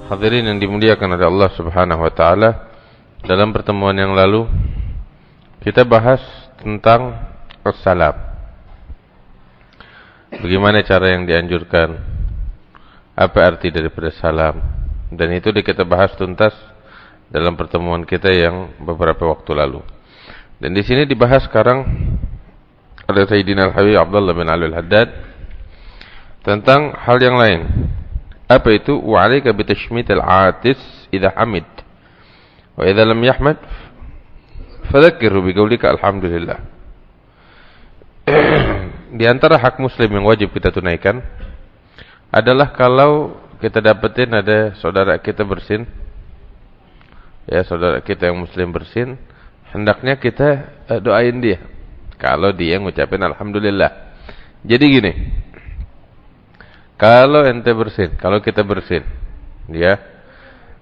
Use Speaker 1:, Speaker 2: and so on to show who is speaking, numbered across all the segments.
Speaker 1: Hadirin yang dimuliakan oleh Allah Subhanahu wa taala, dalam pertemuan yang lalu kita bahas tentang assalam. Bagaimana cara yang dianjurkan? Apa arti daripada salam? Dan itu kita bahas tuntas dalam pertemuan kita yang beberapa waktu lalu. Dan di sini dibahas sekarang oleh Sayyidina Al-Habib Abdullah bin Ali Al-Haddad tentang hal yang lain. Apa itu? Wa 'alaika bi tashmit al-'atis idza hamid wa idza lam yahmad fadhakkirhu bi qaulika alhamdulillah. Di antara hak muslim yang wajib kita tunaikan adalah kalau kita dapetin ada saudara kita bersin, ya saudara kita yang muslim bersin, hendaknya kita doain dia kalau dia ngucapin alhamdulillah. Jadi gini, kalau ente bersin, kalau kita bersin, ya,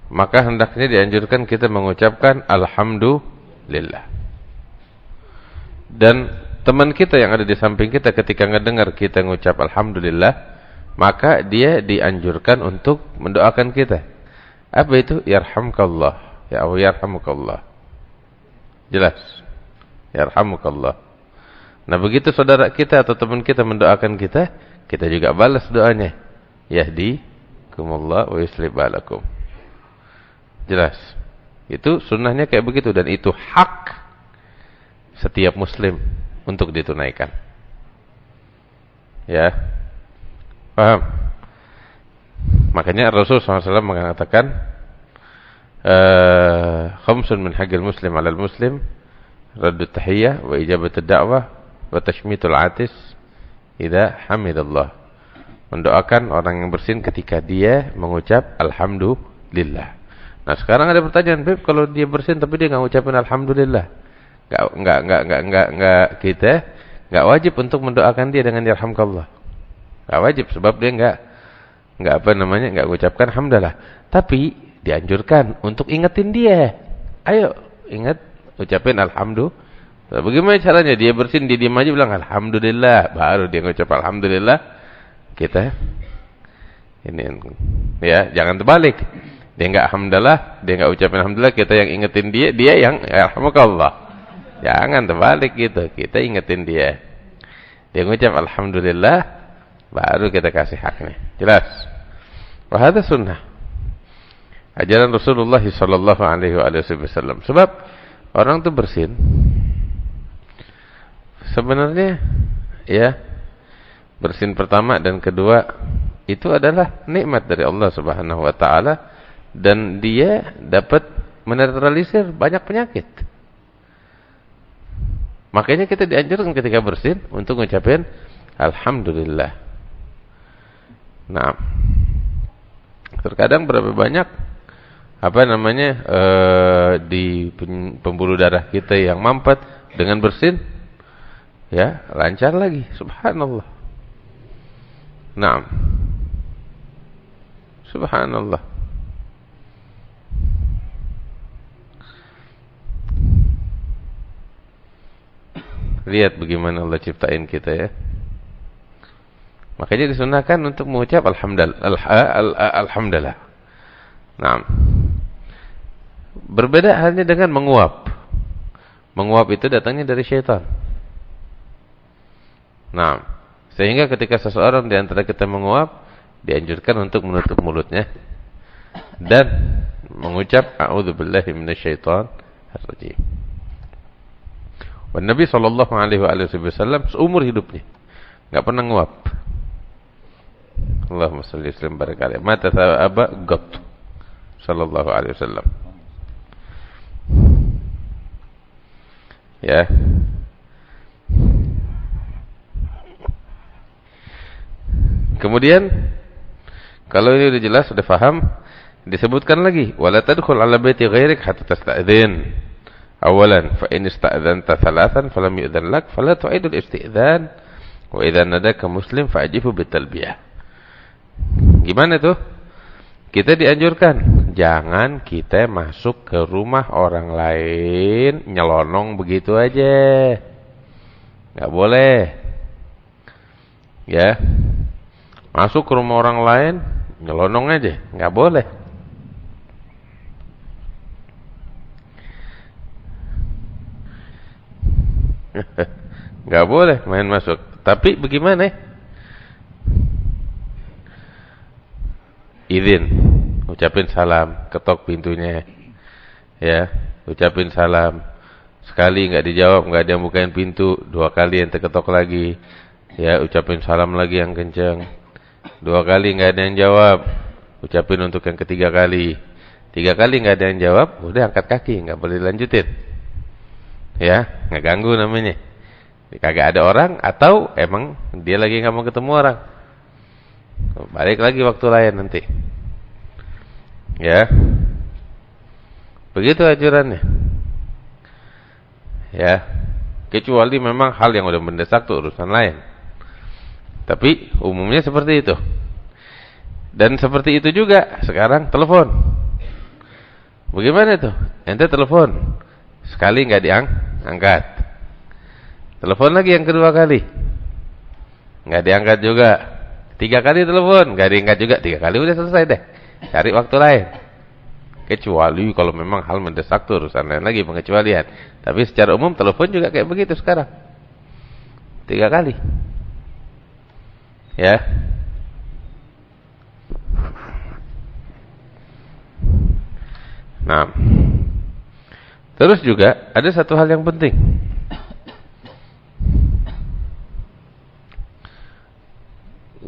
Speaker 1: maka hendaknya dianjurkan kita mengucapkan alhamdulillah. Dan teman kita yang ada di samping kita ketika ngedengar kita ngucap alhamdulillah, maka dia dianjurkan untuk mendoakan kita. Apa itu? Yarhamkallah, ya Allah, yarhamukallah. Jelas? Yarhamukallah. Nah, begitu saudara kita atau teman kita mendoakan kita, kita juga balas doanya. Yahdikumullah wa yuslih balakum. Jelas. Itu sunnahnya kayak begitu, dan itu hak setiap muslim untuk ditunaikan. Ya. Paham? Makanya Rasulullah SAW mengatakan khamsun min haqqil muslim 'alal muslim raddut tahiyyah wa ijabatud da'wah wa tashmitul 'atis idza hamidallah. Mendoakan orang yang bersin ketika dia mengucap alhamdulillah. Nah, sekarang ada pertanyaan, Beb, kalau dia bersin tapi dia enggak ngucapin alhamdulillah, enggak kita enggak wajib untuk mendoakan dia dengan yarhamkallah. Enggak wajib sebab dia enggak mengucapkan hamdalah. Tapi dianjurkan untuk ingetin dia. Ayo, ingat ucapin alhamdulillah. Bagaimana caranya? Dia bersin, dia diam aja bilang alhamdulillah, baru dia ngucap alhamdulillah. Kita ini ya, jangan terbalik. Dia enggak hamdalah, dia enggak ucapin alhamdulillah, kita yang ingetin dia, dia yang alhamdulillah. Jangan terbalik gitu. Kita ingetin dia. Dia ngucap alhamdulillah, baru kita kasih haknya. Jelas? Wa hadha sunnah. Ajaran Rasulullah sallallahu alaihi wasallam. Sebab orang tuh bersin sebenarnya, ya, bersin pertama dan kedua itu adalah nikmat dari Allah Subhanahu wa taala, dan dia dapat menetralisir banyak penyakit. Makanya kita dianjurkan ketika bersin untuk mengucapkan alhamdulillah. Nah, terkadang berapa banyak di pembuluh darah kita yang mampet dengan bersin, ya, lancar lagi, subhanallah. Naam. Subhanallah. Lihat bagaimana Allah ciptain kita, ya. Makanya disunahkan untuk mengucap alhamdulillah. Naam. Berbeda halnya dengan menguap. Menguap itu datangnya dari syaitan. Nah, sehingga ketika seseorang di antara kita menguap, dianjurkan untuk menutup mulutnya dan mengucap a'udzubillahi minasyaitonir rajim. Dan Nabi sallallahu alaihi wasallam seumur hidupnya enggak pernah nguap. Allahumma shalli wa sallim barik alaihi. Mata aba gat sallallahu alaihi wasallam. Ya. Kemudian kalau ini sudah jelas, sudah faham, disebutkan lagi wala tadkhul ala baiti ghairik hatta tasta'dzin. Awalan fa in ista'dzanta thalathan falam yu'dzan lak fala tu'idul isti'dzan wa idza nadaka muslim fa'jifu bitalbiyah. Gimana tuh? Kita dianjurkan jangan kita masuk ke rumah orang lain nyelonong begitu aja. Enggak boleh. Ya. Masuk ke rumah orang lain nyelonong aja, enggak boleh. Nggak boleh main masuk. Tapi bagaimana? Izin, ucapin salam, ketok pintunya, ya, ucapin salam. Sekali nggak dijawab, nggak ada yang bukain pintu, 2 kali ente ketok lagi, ya, ucapin salam lagi yang kencang. 2 kali nggak ada yang jawab, ucapin untuk yang ketiga kali. 3 kali nggak ada yang jawab, udah angkat kaki, nggak boleh dilanjutin. Ya, nggak ganggu namanya. Kagak ada orang atau emang dia lagi nggak mau ketemu orang. Balik lagi waktu lain nanti. Ya. Begitu ajarannya. Ya. Kecuali memang hal yang udah mendesak tuh urusan lain. Tapi umumnya seperti itu. Dan seperti itu juga sekarang telepon. Bagaimana tuh? Ente telepon, sekali nggak diangkat, telepon lagi yang kedua kali, nggak diangkat juga, 3 kali telepon, nggak diangkat juga, 3 kali udah selesai deh, cari waktu lain. Kecuali kalau memang hal mendesak tuh urusan lain lagi, pengecualian. Tapi secara umum telepon juga kayak begitu sekarang, 3 kali, ya. Nah, terus juga ada satu hal yang penting.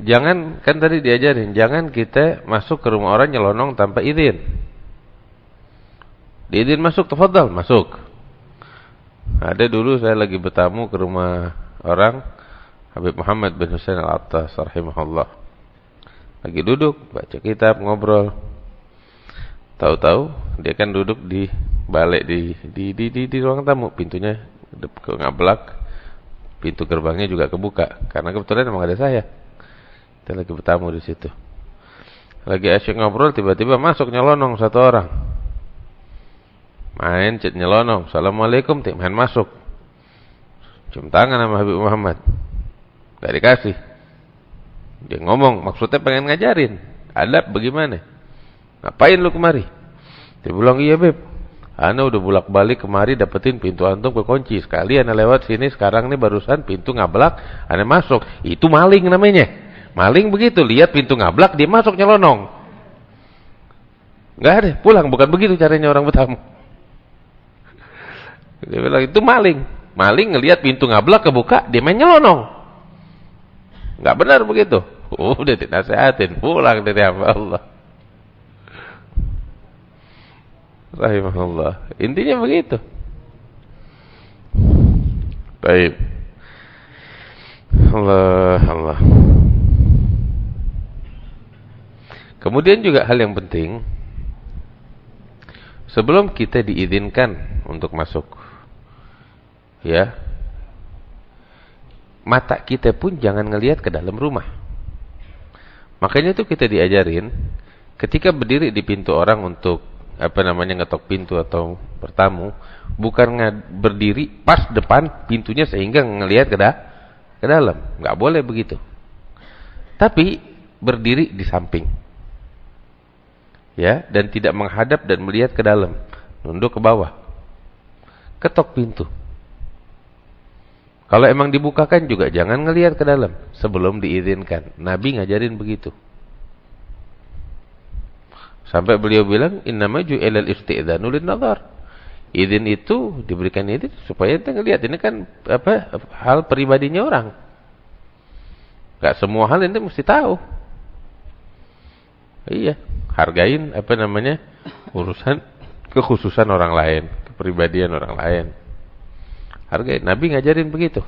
Speaker 1: Jangan, kan tadi diajarin, jangan kita masuk ke rumah orang nyelonong tanpa izin. Diizin masuk, tafadhal, masuk. Ada dulu saya lagi bertamu ke rumah orang, Habib Muhammad bin Husain Al-Attas rahimahullah. Lagi duduk, baca kitab, ngobrol. Tahu-tahu dia kan duduk di balik di ruang tamu, pintunya ngablak, pintu gerbangnya juga kebuka karena kebetulan emang ada saya. Kita lagi bertamu di situ. Lagi asyik ngobrol, tiba-tiba masuk nyelonong satu orang. Main chat nyelonong, "Assalamualaikum," main masuk. Cium tangan sama Habib Muhammad. Gak dikasih. Dia ngomong, maksudnya pengen ngajarin adab bagaimana. "Ngapain lu kemari?" Dia bilang, "Iya Beb, ana udah bolak-balik kemari dapetin pintu antum kekunci. Sekali ana lewat sini sekarang nih barusan pintu ngablak, ana masuk. Itu maling namanya. Maling begitu, lihat pintu ngablak dia masuk nyelonong." Enggak ada, pulang, bukan begitu caranya orang bertamu. Dia bilang, "Itu maling. Maling ngelihat pintu ngablak kebuka, dia main nyelonong." Enggak benar begitu. Udah dinasehatin, pulang dari hamba Allah. Rahimahullah. Intinya begitu. Baik. Allah. Kemudian juga hal yang penting, sebelum kita diizinkan untuk masuk, ya, mata kita pun jangan ngelihat ke dalam rumah. Makanya itu kita diajarin ketika berdiri di pintu orang untuk ngetok pintu atau bertamu, bukan berdiri pas depan pintunya sehingga ngelihat ke dalam. Nggak boleh begitu. Tapi berdiri di samping, ya, dan tidak menghadap dan melihat ke dalam, nunduk ke bawah, ketok pintu. Kalau emang dibukakan juga jangan ngelihat ke dalam sebelum diizinkan. Nabi ngajarin begitu. Sampai beliau bilang, "Innama ju'ilal isti'dzanu lin-nazar." Izin itu diberikan izin supaya kita ngelihat. Ini kan hal pribadinya orang. Enggak semua hal ini mesti tahu. Iya, hargain urusan kekhususan orang lain, kepribadian orang lain. Hargain. Nabi ngajarin begitu.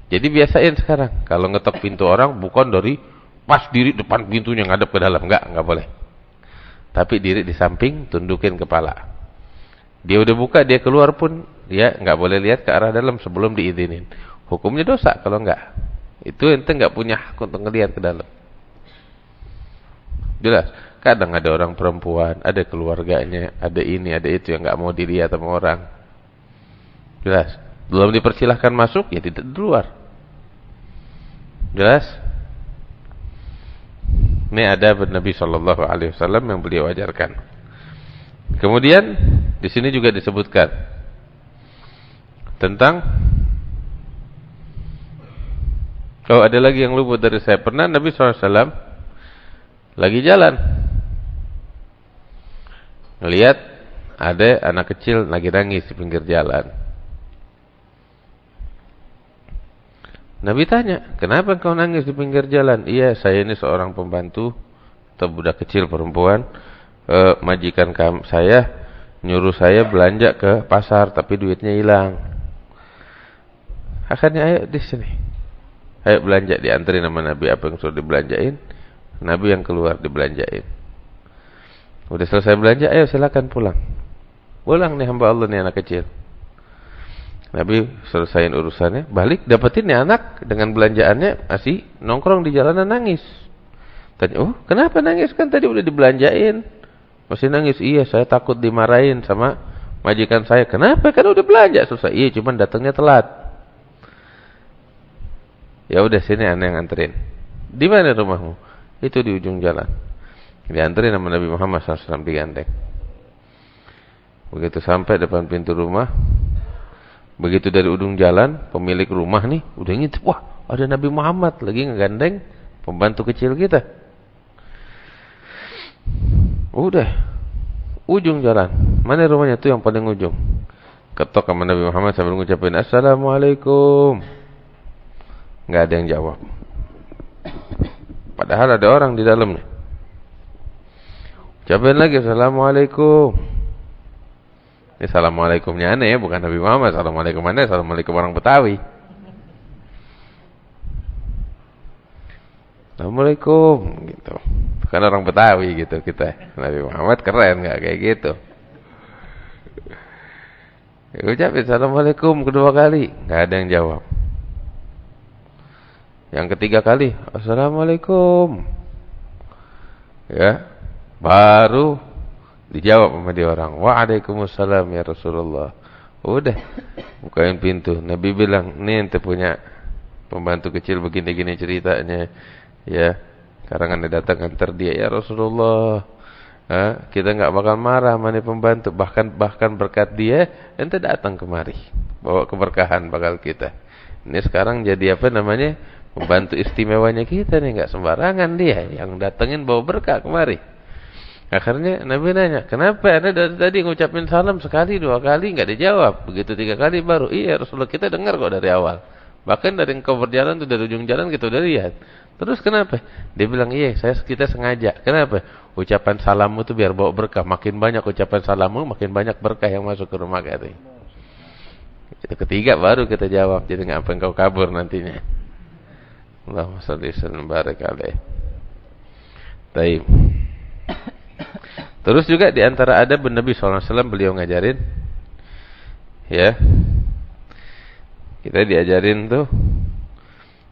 Speaker 1: Jadi biasain sekarang kalau ngetok pintu orang bukan dari pas diri depan pintunya ngadep ke dalam, enggak boleh. Tapi diri di samping, tundukin kepala. Dia udah buka, dia keluar pun dia nggak boleh lihat ke arah dalam sebelum diizinin. Hukumnya dosa kalau nggak. Itu ente nggak punya hak untuk ngelihat ke dalam. Jelas. Kadang ada orang perempuan, ada keluarganya, ada ini, ada itu yang nggak mau dilihat sama orang. Jelas. Belum dipersilahkan masuk, ya tidak di luar. Jelas. Ini ada Nabi Shallallahu Alaihi Wasallam yang beliau ajarkan. Kemudian di sini juga disebutkan tentang Oh, ada lagi yang luput dari saya. Pernah Nabi SAW lagi jalan, ngelihat ada anak kecil lagi nangis di pinggir jalan. Nabi tanya, kenapa kau nangis di pinggir jalan? Iya, saya ini seorang pembantu atau budak kecil perempuan. Majikan saya nyuruh saya belanja ke pasar, tapi duitnya hilang. Akhirnya ayo di sini, ayo belanja, diantri nama Nabi. Apa yang sudah dibelanjain, Nabi yang keluar dibelanjain. Udah selesai belanja, ayo silakan pulang. Pulang nih hamba Allah nih anak kecil. Nabi selesaiin urusannya, balik dapetin nih anak dengan belanjaannya masih nongkrong di jalanan nangis. Tanya, oh kenapa nangis, kan tadi udah dibelanjain. Masih nangis. Iya, saya takut dimarahin sama majikan saya. Kenapa, kan udah belanja selesai. Iya, cuman datangnya telat. Ya udah, sini ana yang anterin. Di mana rumahmu? Itu di ujung jalan. Dianterin sama Nabi Muhammad SAW, digandeng. Begitu sampai depan pintu rumah, begitu dari ujung jalan, pemilik rumah nih udah ngintip, wah ada Nabi Muhammad lagi ngegandeng pembantu kecil kita. Udah, ujung jalan, mana rumahnya tuh yang paling ujung. Ketok sama Nabi Muhammad sambil ngucapin Assalamualaikum. Nggak ada yang jawab. Padahal ada orang di dalamnya. Ucapin lagi Assalamualaikum. Ini Assalamualaikumnya aneh ya, bukan Nabi Muhammad. Assalamualaikum aneh, Assalamualaikum orang Betawi. Assalamualaikum gitu. Kan orang Betawi gitu kita. Nabi Muhammad keren nggak kayak gitu. Ucapin Assalamualaikum kedua kali, nggak ada yang jawab. Yang ketiga kali Assalamualaikum. Ya, baru dijawab sama dia orang. Waalaikumsalam ya Rasulullah. Udah, bukain pintu. Nabi bilang, nih ente punya pembantu kecil begini-gini ceritanya. Ya, sekarang anda datang antar dia ya Rasulullah. Kita nggak bakal marah sama nih pembantu. Bahkan berkat dia, ente datang kemari. Bawa keberkahan bakal kita. Ini sekarang jadi apa namanya? Pembantu istimewanya kita nih, nggak sembarangan dia. Yang datengin bawa berkah kemari. Akhirnya Nabi nanya, kenapa anda dari tadi ngucapin salam sekali, dua kali nggak dijawab, begitu tiga kali baru. Iya Rasulullah, kita dengar kok dari awal. Bahkan dari engkau berjalan tuh, dari ujung jalan kita udah lihat. Terus kenapa? Dia bilang, iya kita sengaja. Kenapa? Ucapan salammu tuh biar bawa berkah. Makin banyak ucapan salammu, makin banyak berkah yang masuk ke rumah kita. Itu ketiga baru kita jawab. Jadi nggak apa engkau kabur nantinya. Allahumma shalli wa sallim barik alaih. Taib. Terus juga di antara adab Nabi SAW beliau ngajarin, ya, kita diajarin tuh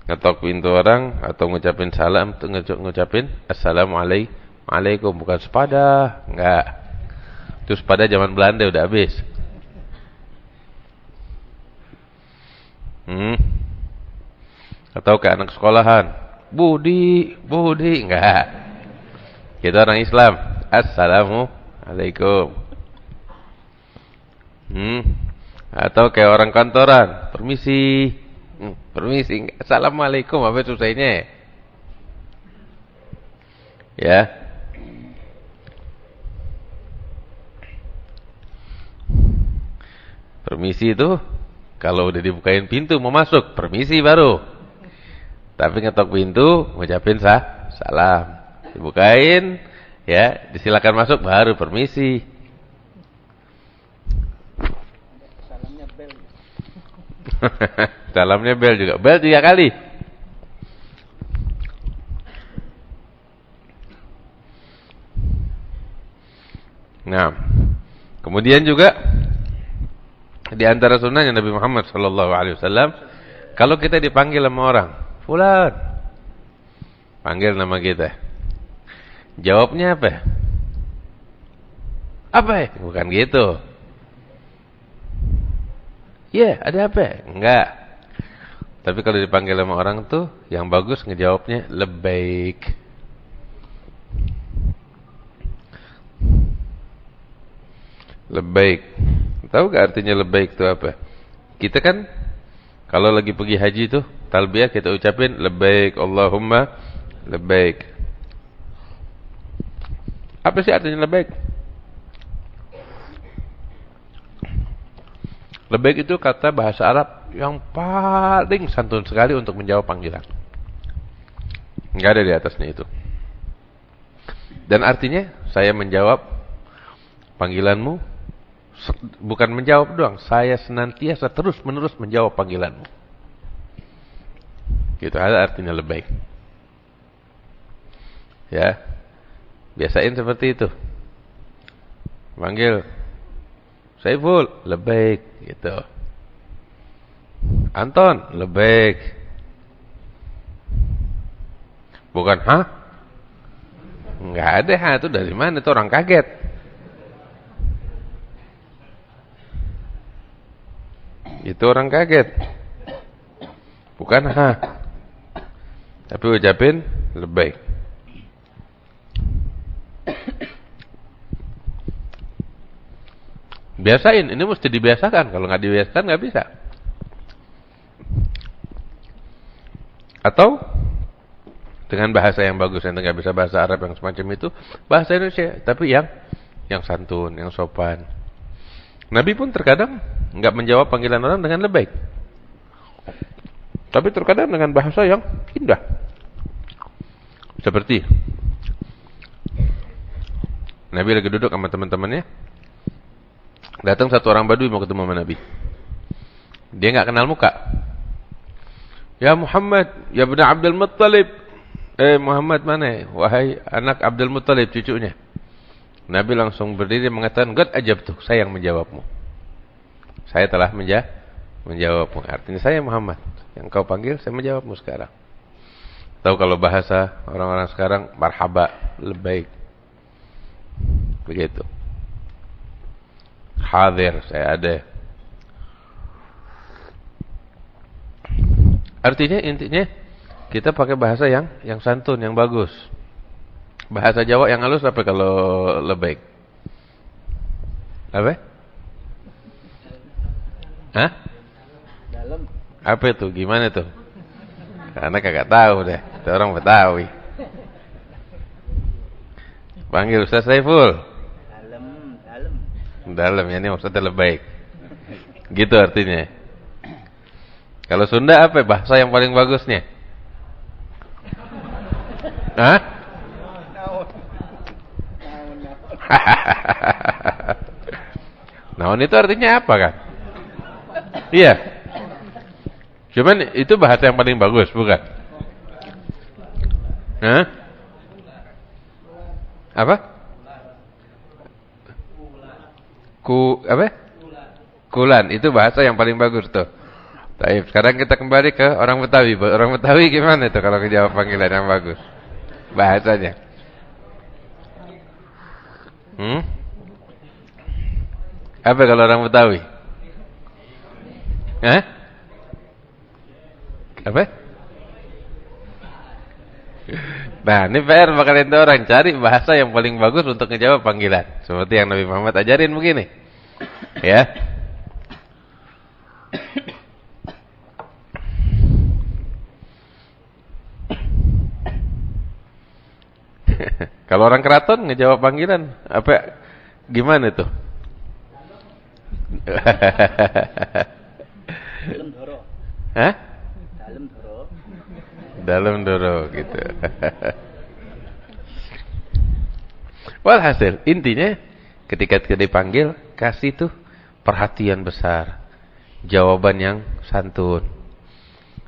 Speaker 1: ngetok pintu orang atau ngucapin salam tuh ngucapin Assalamualaikum, bukan sepada, enggak. Itu sepada zaman Belanda udah habis. Atau ke anak sekolahan, Budi, enggak. Kita orang Islam, Assalamualaikum. Atau kayak orang kantoran, permisi. Permisi, Assalamualaikum, apa susahnya? Ya. Permisi itu kalau udah dibukain pintu mau masuk, permisi baru. Tapi ngetok pintu, ngucapin salam. Dibukain, ya, disilakan masuk baru permisi.
Speaker 2: Salamnya bel.
Speaker 1: Salamnya bel juga. Bel 3 kali. Nah, kemudian juga di antara sunnahnya Nabi Muhammad SAW, kalau kita dipanggil sama orang, fulan, panggil nama kita, jawabnya apa? Apa? Bukan gitu. Ya, ada apa? Enggak. Tapi kalau dipanggil sama orang tuh, yang bagus ngejawabnya labbaik. Labbaik. Tahu gak artinya labbaik itu apa? Kita kan kalau lagi pergi haji tuh talbiyah kita ucapin labbaik Allahumma labbaik. Apa sih artinya labbaik? Labbaik itu kata bahasa Arab yang paling santun sekali untuk menjawab panggilan. Enggak ada di atasnya itu. Dan artinya saya menjawab panggilanmu, bukan menjawab doang, saya senantiasa terus-menerus menjawab panggilanmu. Gitu ada artinya labbaik. Ya. Biasain seperti itu. Panggil Saiful, labbaik gitu. Anton, labbaik. Bukan hah? Enggak ada hah, itu dari mana? Itu orang kaget. Itu orang kaget. Bukan hah. Tapi ucapin labbaik. Biasain, ini mesti dibiasakan. Kalau nggak dibiasakan nggak bisa. Atau dengan bahasa yang bagus, yang nggak bisa bahasa Arab yang semacam itu, bahasa Indonesia, tapi yang santun, yang sopan. Nabi pun terkadang nggak menjawab panggilan orang dengan labbaik, tapi terkadang dengan bahasa yang indah. Seperti Nabi lagi duduk sama teman-temannya, datang satu orang Badui mau ketemu sama Nabi. Dia nggak kenal muka. Ya Muhammad, ya Ibn Abdul Muttalib. Muhammad mana? Wahai anak Abdul Muttalib, cucunya. Nabi langsung berdiri mengatakan, "Qad ajabtuk, saya yang menjawabmu. Saya telah menjawabmu." Artinya saya Muhammad, yang kau panggil saya menjawabmu sekarang. Tahu kalau bahasa orang-orang sekarang marhaba, labbaik. Begitu. Hadir, saya ada. Artinya intinya kita pakai bahasa yang santun, yang bagus. Bahasa Jawa yang halus apa kalau labbaik? Apa? Hah?
Speaker 2: Dalam.
Speaker 1: Apa itu? Gimana tuh? Karena kagak tahu deh. Itu orang Betawi. Panggil Ustaz Saiful. Dalam ya, ini maksudnya labbaik. Gitu artinya. Kalau Sunda apa bahasa yang paling bagusnya? Hah? Naon itu artinya apa kan? Iya. Cuman itu bahasa yang paling bagus, bukan? Hah? Apa? Apa? Kulan, itu bahasa yang paling bagus tuh. Baik, sekarang kita kembali ke orang Betawi. Orang Betawi gimana tuh kalau menjawab panggilan yang bagus? Bahasanya. Apa kalau orang Betawi? Hah? Apa? Nah, ini PR bakal itu orang cari bahasa yang paling bagus untuk menjawab panggilan. Seperti yang Nabi Muhammad ajarin begini. Ya. Kalau orang keraton ngejawab panggilan apa gimana tuh?
Speaker 2: Dalam doro.
Speaker 1: Hah?
Speaker 2: Dalam doro.
Speaker 1: Dalam doro gitu. Walhasil intinya ketika kita dipanggil kasih tuh perhatian besar, jawaban yang santun,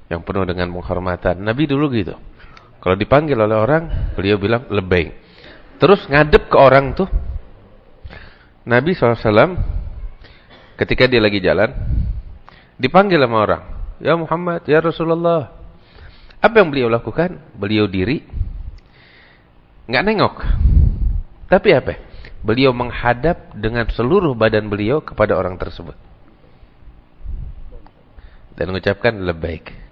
Speaker 1: yang penuh dengan penghormatan. Nabi dulu gitu. Kalau dipanggil oleh orang, beliau bilang labbaik. Terus ngadep ke orang tuh. Nabi SAW ketika dia lagi jalan, dipanggil sama orang. Ya Muhammad, ya Rasulullah. Apa yang beliau lakukan? Beliau diri, nggak nengok. Tapi apa? Beliau menghadap dengan seluruh badan beliau kepada orang tersebut. Dan mengucapkan labbaik.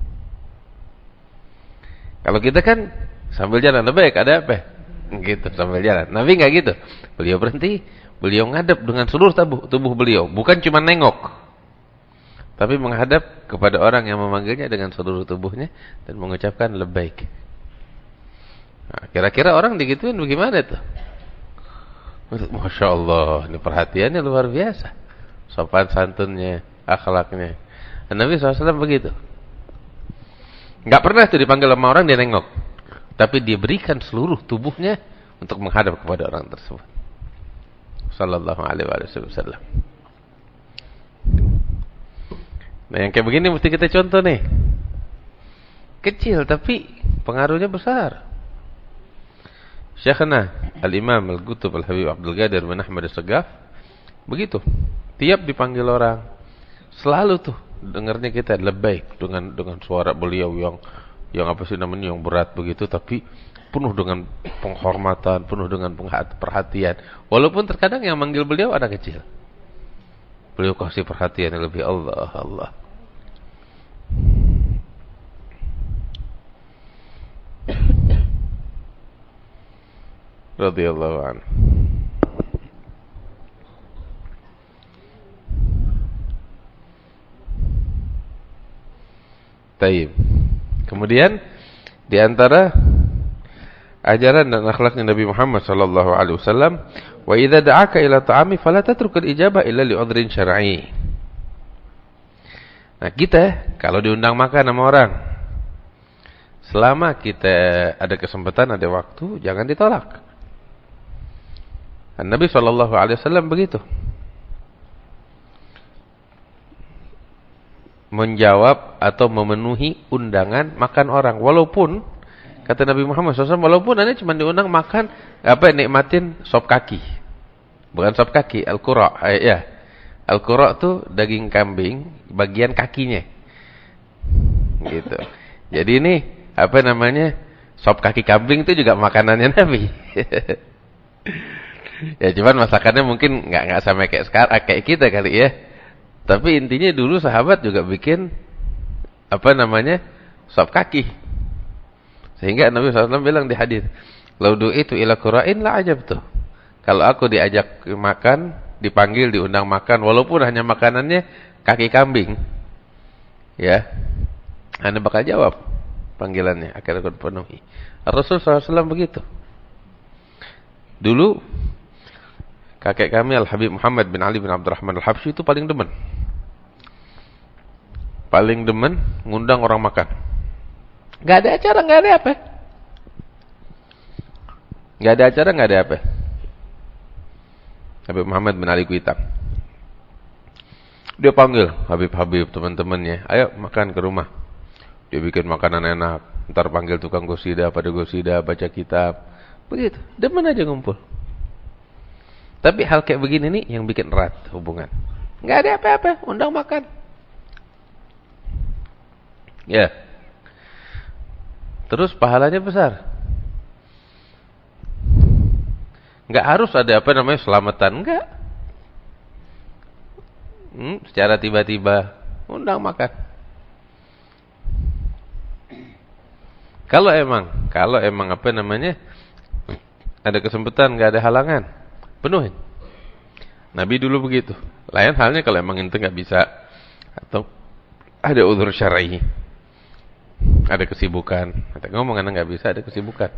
Speaker 1: Kalau kita kan sambil jalan labbaik, ada apa? Gitu, sambil jalan. Nabi nggak gitu. Beliau berhenti, beliau ngadep dengan seluruh tubuh beliau. Bukan cuma nengok. tapi menghadap kepada orang yang memanggilnya dengan seluruh tubuhnya dan mengucapkan labbaik. Nah, kira-kira orang digituin bagaimana tuh? Masya Allah, ini perhatiannya luar biasa, sopan santunnya, akhlaknya. Dan Nabi SAW begitu. Nggak pernah tuh dipanggil sama orang dia nengok, tapi dia berikan seluruh tubuhnya untuk menghadap kepada orang tersebut. Sallallahu alaihi wasallam. Nah, yang kayak begini mesti kita contoh nih. Kecil tapi pengaruhnya besar. Syekhna Al-Imam Al-Qutb Al-Habib Abdul Qadir bin Ahmad As-Saghaf begitu. Tiap dipanggil orang selalu tuh dengarnya kita labbaik dengan suara beliau yang apa sih namanya, yang berat begitu, tapi penuh dengan penghormatan, penuh dengan perhatian. Walaupun terkadang yang manggil beliau anak kecil, beliau kasih perhatian yang lebih. Allah radhiyallahu anhu. Taib. Kemudian di antara ajaran dan akhlaknya Nabi Muhammad sallallahu alaihi wasallam, wa idza da'aka ila ta'ami fala tatrukul ijabah illa li'udhrin syar'i. Nah, kita kalau diundang makan sama orang, selama kita ada kesempatan, ada waktu, jangan ditolak. Dan Nabi sallallahu alaihi wasallam begitu. Menjawab atau memenuhi undangan makan orang, walaupun kata Nabi Muhammad SAW, walaupun anda cuma diundang makan nikmatin sop kaki, bukan sop kaki, al-qura, ya, al-qura tuh daging kambing bagian kakinya, gitu. Jadi ini sop kaki kambing itu juga makanannya Nabi. Ya cuman masakannya mungkin nggak sampai kayak kita kali ya. Tapi intinya dulu sahabat juga bikin sop kaki. Sehingga Nabi SAW bilang di hadis, "Lau du'itu ila qura'in la ajabtu." Kalau aku diajak makan, dipanggil, diundang makan, walaupun hanya makanannya kaki kambing, ya, Anda bakal jawab panggilannya, akan aku penuhi. Rasul SAW begitu. Dulu kakek kami Al-Habib Muhammad bin Ali bin Abdurrahman Al-Habsyi itu paling demen ngundang orang makan. Gak ada acara, gak ada apa. Gak ada acara, gak ada apa. Habib Muhammad bin Ali Kuitang, dia panggil Habib-Habib teman-temannya, ayo makan ke rumah. Dia bikin makanan enak, ntar panggil tukang gosida, pada gosida, baca kitab. Begitu, demen aja ngumpul. Tapi hal kayak begini nih yang bikin erat hubungan. Gak ada apa-apa, undang makan. Ya. Terus pahalanya besar. Gak harus ada selamatan, enggak. Secara tiba-tiba undang makan. Kalau emang ada kesempatan, gak ada halangan, penuhin. Nabi dulu begitu. Lain halnya kalau emang ente nggak bisa atau ada udzur syar'i, ada kesibukan. Kata ngomong anda nggak bisa, ada kesibukan.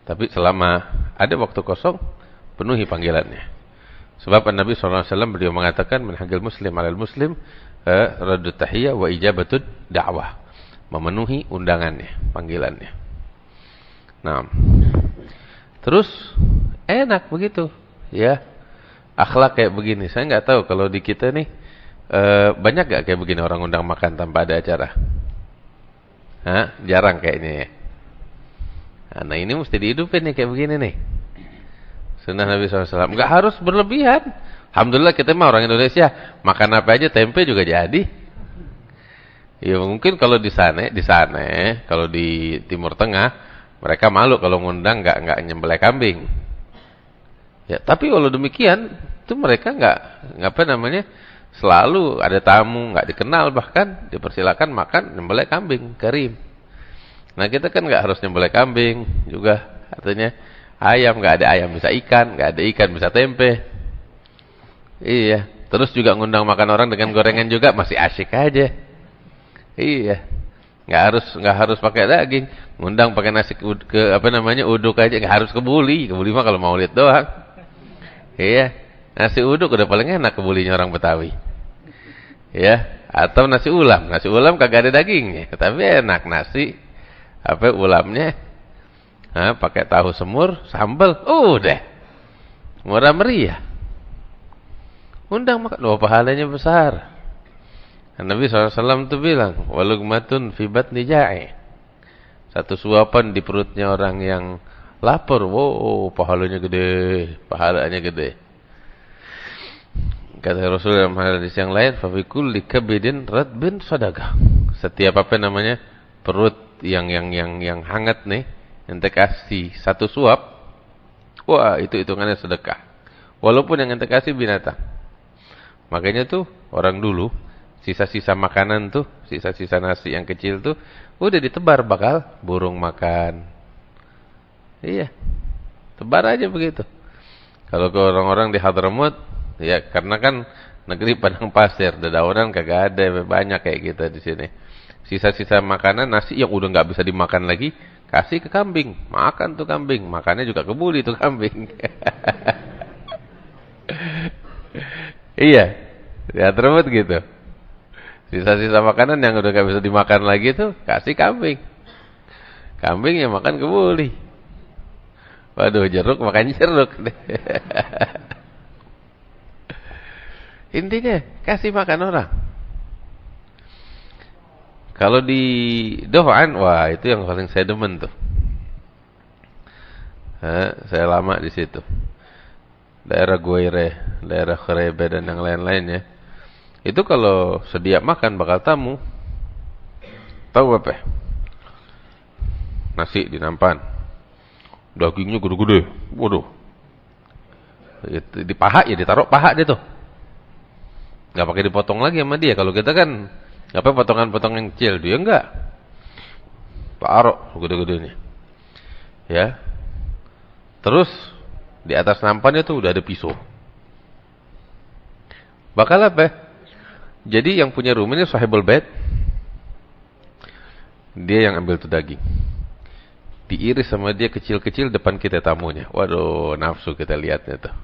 Speaker 1: Tapi selama ada waktu kosong, penuhi panggilannya. Sebab Nabi SAW beliau mengatakan, manhajul muslim alal muslim raddu tahiyyah wa ijabatud da'wah. Memenuhi undangannya, panggilannya. Nah, terus enak begitu, ya. Akhlak kayak begini. Saya nggak tahu kalau di kita nih banyak gak kayak begini orang undang makan tanpa ada acara. Jarang kayaknya ya. Nah ini mesti dihidupin nih kayak begini nih. Sunnah Nabi SAW. Nggak harus berlebihan. Alhamdulillah kita mah orang Indonesia, makan apa aja, tempe juga jadi. Ya mungkin kalau di sana, kalau di Timur Tengah, mereka malu kalau ngundang nggak nyembelih kambing. Ya, tapi kalau demikian, itu mereka nggak selalu ada tamu, nggak dikenal, bahkan dipersilakan makan nyembelih kambing, karim. Nah kita kan nggak harus nyembelih kambing juga, artinya ayam nggak ada ayam bisa ikan, nggak ada ikan bisa tempe. Iya, Terus juga ngundang makan orang dengan gorengan juga masih asyik aja. Iya. Nggak harus pakai daging. Ngundang pakai nasi uduk aja, nggak harus kebuli. Kebuli mah kalau maulid doang. Iya. Nasi uduk udah paling enak kebulinya orang Betawi. Ya, atau nasi ulam. Nasi ulam kagak ada dagingnya, tapi enak nasi ulamnya. Pakai tahu semur, sambal, udah. Murah meriah. Undang makan, pahalanya besar. Nabi SAW itu bilang, walugmatun fi batni ja'i. Satu suapan di perutnya orang yang lapar, wow, pahalanya gede. Kata Rasul dalam hadis yang lain, fa fi kulli kabidin radbin sadaqah. Setiap perut yang hangat nih, ente kasih satu suap, wah, itu hitungannya sedekah. Walaupun yang ente kasih binatang. Makanya tuh orang dulu sisa-sisa makanan tuh, sisa-sisa nasi yang kecil tuh udah ditebar bakal burung makan. Iya. Tebar aja begitu. Kalau ke orang-orang di Hadramut, ya karena kan negeri padang pasir, dedaunan kagak ada banyak kayak kita di sini. Sisa-sisa makanan nasi yang udah nggak bisa dimakan lagi, kasih ke kambing, makan tuh kambing, makannya juga kebuli tuh kambing. Iya, ya terus gitu. Sisa-sisa makanan yang udah gak bisa dimakan lagi tuh kasih kambing. Kambing yang makan kebuli. Waduh, jeruk makan jeruk. Intinya kasih makan orang. Kalau di Dohan, wah itu yang paling saya demen tuh. Saya lama di situ. Daerah Guaire, daerah Khrebe dan yang lain-lainnya. Itu kalau sedia makan bakal tamu. Tahu apa? Nasi di nampan. Dagingnya gede-gede. Waduh. Di paha ya ditaruh paha dia tuh. Enggak pakai dipotong lagi sama dia. Kalau kita kan potongan-potongan kecil, dia enggak. Taruh gede-gedenya. Ya. Terus di atas nampannya tuh udah ada pisau. Bakal apa? Jadi yang punya rumah ini sahibul bait. Dia yang ambil tuh daging. Diiris sama dia kecil-kecil depan kita tamunya. Waduh, nafsu kita lihatnya tuh.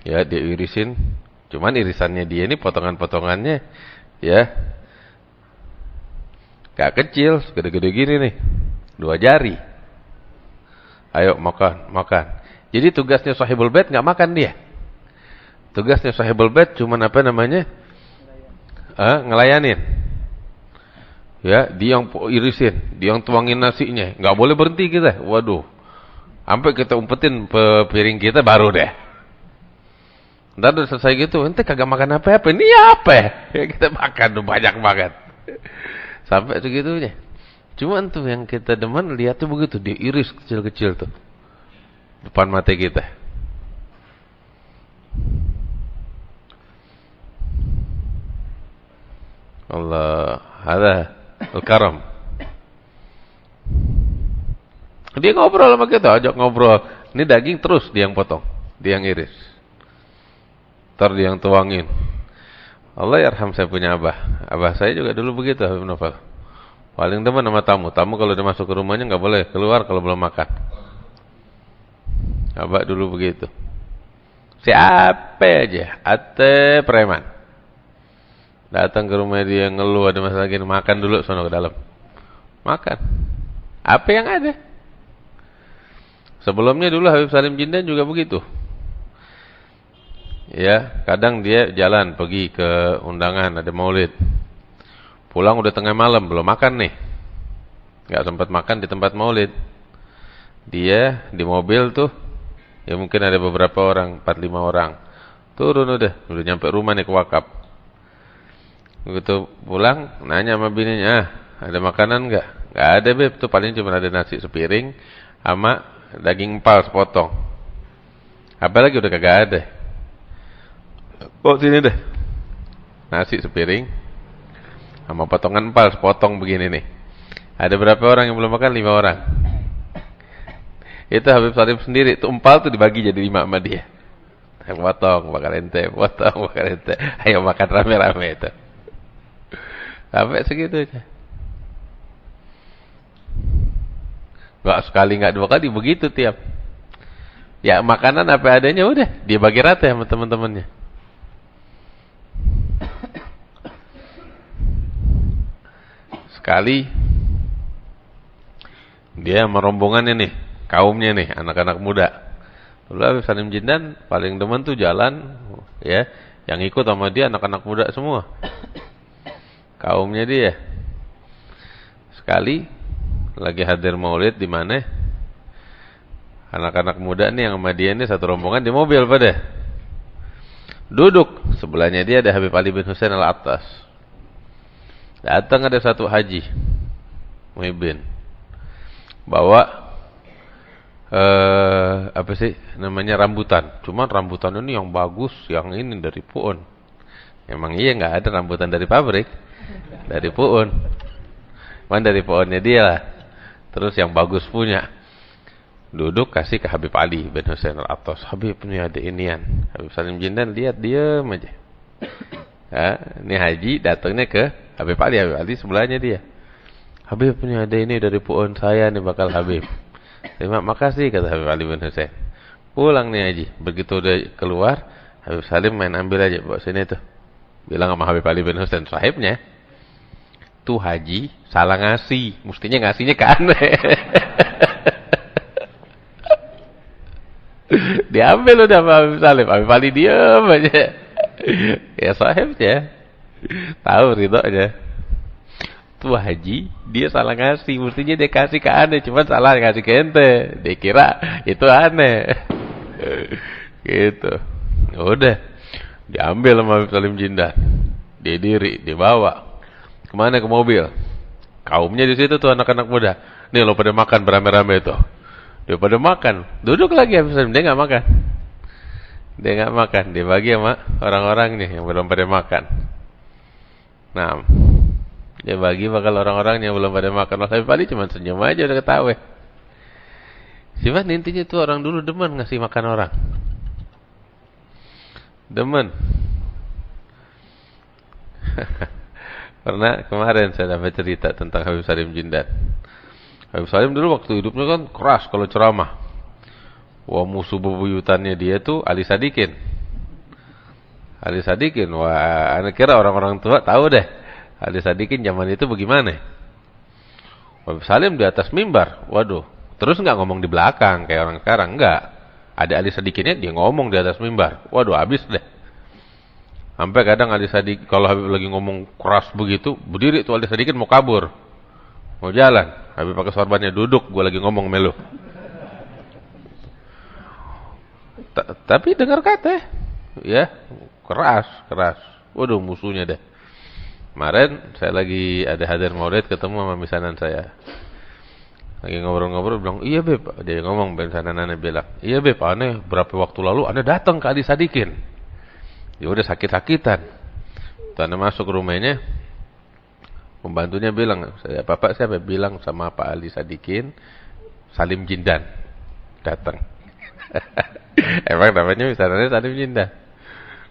Speaker 1: Ya, dia irisin. Cuman irisannya dia ini potongan-potongannya ya gak kecil, gede-gede gini nih. 2 jari. Ayo makan. Jadi tugasnya sahibul bait enggak makan dia. Tugasnya sahibul bait cuman ngelayanin. Ya, dia yang irisin, dia yang tuangin nasinya. Enggak boleh berhenti kita. Waduh. Sampai kita umpetin piring kita baru deh. Ntar udah selesai gitu, ente kagak makan apa-apa. Ini apa? Ya kita makan tuh banyak banget. Sampai segitunya. Cuman tuh yang kita demen lihat tuh begitu, diiris kecil-kecil tuh depan mata kita. Allah, hada al-karam. Dia ngobrol sama kita, ajak ngobrol. Ini daging terus dia yang potong, dia yang iris. Ntar dia yang tuangin. Allah yarham, saya punya abah saya juga dulu begitu, Habib Novel. Paling demen sama tamu. Tamu kalau udah masuk ke rumahnya nggak boleh keluar kalau belum makan. Abah dulu begitu. Siapa aja, ate preman. Datang ke rumah dia ngeluh ada masalah gini, makan dulu sono ke dalam. Makan. Apa yang ada? Sebelumnya dulu Habib Salim Jindan juga begitu. Ya, kadang dia jalan pergi ke undangan ada maulid. Pulang udah tengah malam, belum makan nih. Gak sempat makan di tempat maulid. Dia di mobil tuh, ya mungkin ada beberapa orang, 4-5 orang. Turun udah nyampe rumah nih ke wakaf. Begitu pulang, nanya sama bininya, ada makanan gak? Gak ada beb, tuh paling cuma ada nasi sepiring, sama daging empal sepotong. Apa lagi udah kagak ada. Sini deh. Nasi sepiring, sama potongan empal sepotong begini nih. Ada berapa orang yang belum makan? 5 orang. Itu Habib Salim sendiri. Itu empal tuh dibagi jadi 5 sama dia. potong, bakal ente, potong, bakal ente. Ayo makan rame-rame itu. Sampai segitu aja. Enggak sekali, enggak dua kali, begitu tiap. Ya makanan apa adanya udah, dia bagi rata sama teman-temannya. Sekali dia sama rombongannya nih, kaumnya nih, anak-anak muda. Lalu Habib Salim Jindan paling demen tuh jalan, ya, yang ikut sama dia anak-anak muda semua. Kaumnya dia. Sekali lagi hadir maulid di mana? Anak-anak muda nih yang sama dia nih satu rombongan di mobil pada. Duduk sebelahnya dia ada Habib Ali bin Husain Al-Attas. Datang ada satu haji Muhyiddin. Bawa apa sih namanya, rambutan. Cuman rambutan ini yang bagus, yang ini dari Pu'un. Emang iya nggak ada rambutan dari pabrik, dari Pu'un. Cuman dari Pu'unnya dia lah. Terus yang bagus punya. Duduk kasih ke Habib Ali bin Husain Al-Attas. Habib ini ada inian. Habib Salim Jindan lihat diam aja. Ya, ini haji datangnya ke Habib Ali. Habib Ali sebelahnya dia. Habib ini ada ini dari Pu'un saya nih bakal Habib. Terima makasih kata Habib Ali bin Husain. Pulang nih haji. Begitu udah keluar, Habib Salim main ambil aja bawa sini tuh. Bilang sama Habib Ali bin Husain sahibnya, tuh haji salah ngasih. Mestinya ngasihnya ke aneh. Diambil udah sama Habib Salim. Habib Ali diam aja. Ya sahibnya tahu ridhonya. Tuh haji dia salah ngasih, mestinya dia kasih ke aneh, cuman salah ngasih ke ente. Dia kira itu aneh. Gitu. Udah diambil sama Habib Salim Jindan. Dia diri, dibawa kemana? Ke mobil. Kaumnya di situ tuh anak-anak muda. Nih lo pada makan beramai-ramai tuh. Dia pada makan. Duduk lagi Habib Salim, dia enggak makan. Dia enggak makan, dia bagi sama orang-orangnya yang belum pada makan. Nah, dia bagi bakal orang-orang yang belum pada makan. Habib Ali cuma senyum aja udah ketawa. Cuman intinya tuh orang dulu demen ngasih makan orang. Demen. Karena kemarin saya dapat cerita tentang Habib Salim Jindan. Habib Salim dulu waktu hidupnya kan keras kalau ceramah. Wah, musuh bebuyutannya dia tuh Ali Sadikin. Ali Sadikin, wah, anak kira orang-orang tua tahu deh. Ali Sadikin zaman itu bagaimana? Habib Salim di atas mimbar, waduh, terus nggak ngomong di belakang kayak orang sekarang, nggak. Ada Ali Sadikinnya dia ngomong di atas mimbar, waduh habis deh. Sampai kadang Ali Sadikin kalau Habib lagi ngomong keras begitu, berdiri tuh Ali Sadikin mau kabur, mau jalan. Habib pakai sorbannya, duduk, gue lagi ngomong melu. Tapi dengar kata, ya keras. Waduh musuhnya deh. Kemarin saya lagi ada hadir maulid ketemu sama misanan saya. Lagi ngobrol-ngobrol bilang, "Iya, Beb." Dia ngomong misanannya bilang, "Iya, Beb, aneh berapa waktu lalu aneh datang ke Ali Sadikin." Dia udah sakit-sakitan. Tuh masuk ke rumahnya. Pembantunya bilang, "Saya Bapak siapa?" Bilang sama Pak Ali Sadikin, Salim Jindan datang. Emang namanya misanannya Salim Jindan.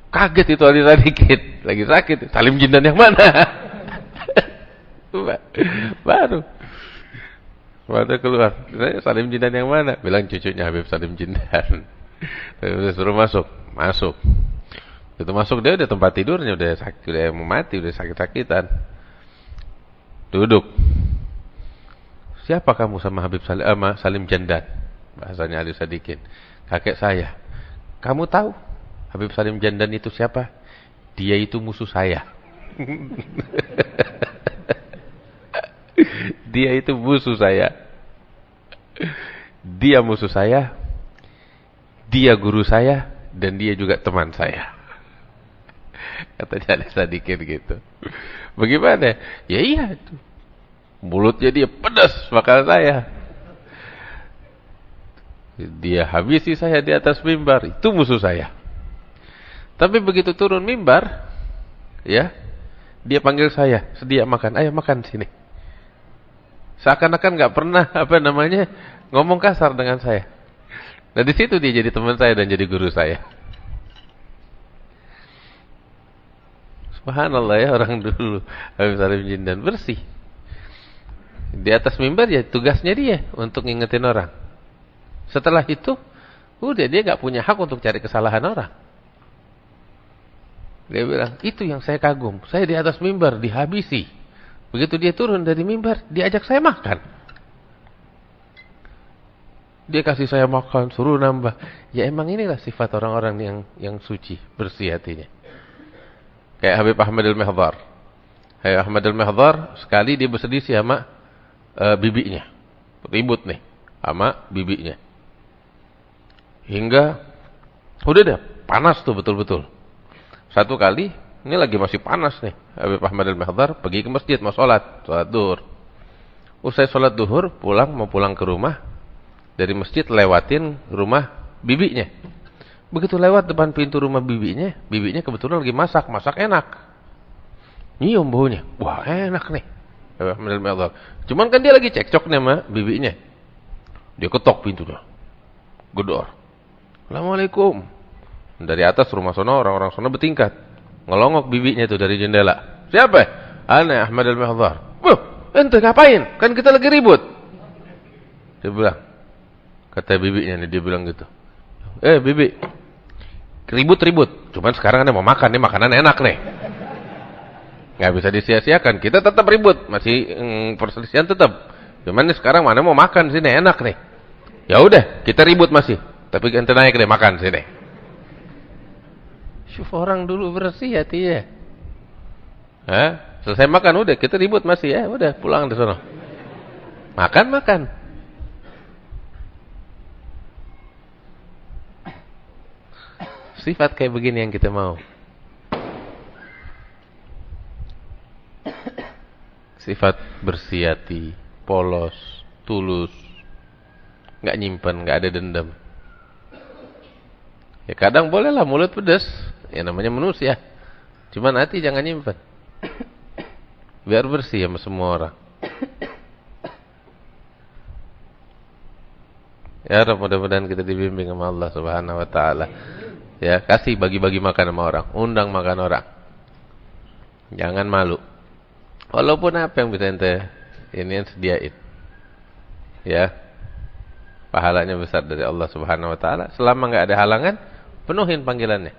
Speaker 1: Kaget itu Ali Sadikin, lagi sakit. Salim Jindan yang mana? Baru keluar. Salim Jindan yang mana? Bilang cucunya Habib Salim Jindan. Suruh masuk. Itu masuk dia udah tempat tidurnya udah sakit, udah mau mati, udah sakit-sakitan. Duduk. Siapa kamu sama Habib Salim Jindan? Bahasanya Ali Sadikin. Kakek saya. Kamu tahu Habib Salim Jindan itu siapa? Dia itu musuh saya. Dia itu musuh saya. Dia musuh saya. Dia guru saya. Dan dia juga teman saya. Katanya Ali Sadikin gitu. Bagaimana? Ya iya. Mulutnya dia pedas bakal saya. Dia habisi saya di atas mimbar. Itu musuh saya. Tapi begitu turun mimbar, ya, dia panggil saya, sedia makan, ayo makan sini. Seakan-akan nggak pernah ngomong kasar dengan saya. Nah di situ dia jadi teman saya dan jadi guru saya. Subhanallah ya, orang dulu Habib Salim Jindan bersih. Di atas mimbar ya tugasnya dia untuk ngingetin orang. Setelah itu udah dia gak punya hak untuk cari kesalahan orang. Dia bilang, itu yang saya kagum. Saya di atas mimbar dihabisi. Begitu dia turun dari mimbar, diajak saya makan. Dia kasih saya makan, suruh nambah. Ya emang inilah sifat orang-orang yang suci, bersih hatinya. Kayak Habib Ahmad al-Mihdhar. Habib Ahmad al-Mihdhar sekali dia berselisih sama bibinya. Ribut nih sama bibinya. Hingga udah deh, panas tuh betul-betul. Satu kali, ini lagi masih panas nih. Habib Ahmad al-Mihdhar pergi ke masjid mau sholat duhur. Usai sholat duhur, mau pulang ke rumah. Dari masjid lewatin rumah bibinya. Begitu lewat depan pintu rumah bibinya kebetulan lagi masak enak. Nyium baunya. Wah, enak nih. Habib Ahmad al-Mihdhar. Cuman kan dia lagi cekcok nih sama bibinya. Dia ketok pintunya. Gedor. Assalamualaikum. Dari atas rumah sono, orang-orang sono bertingkat. Ngelongok bibinya tuh dari jendela. Siapa? Ana Ahmad al-Mihdhar. Ente ngapain? Kan kita lagi ribut. Dia bilang. Kata bibinya nih, dia bilang gitu. Bibi. Ribut. Cuman sekarang ada mau makan nih, makanan enak nih. Nggak bisa disia-siakan. Kita tetap ribut. Masih perselisihan tetap. Cuman nih sekarang mana mau makan sini, enak nih. Ya udah, kita ribut masih. Tapi ente naik deh makan sini. Syuf, orang dulu bersih hatinya. Selesai makan udah, kita ribut masih ya. Udah, pulang di sana. Makan. Sifat kayak begini yang kita mau. Sifat bersih hati, polos, tulus, nggak nyimpen, nggak ada dendam. Ya kadang bolehlah mulut pedas, ya namanya manusia. Cuman hati jangan nyimpen. Biar bersih sama semua orang. Ya Rabb, mudah-mudahan kita dibimbing sama Allah Subhanahu wa taala. Ya, kasih bagi-bagi makan sama orang, undang makan orang. Jangan malu. Walaupun apa yang bisa ente ini sediain. Ya. Pahalanya besar dari Allah Subhanahu wa taala. Selama enggak ada halangan, penuhin panggilannya.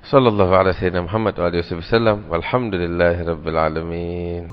Speaker 1: Sallallahu alaihi wasallam Muhammad wa alihi wasallam. Walhamdulillahirabbil alamin.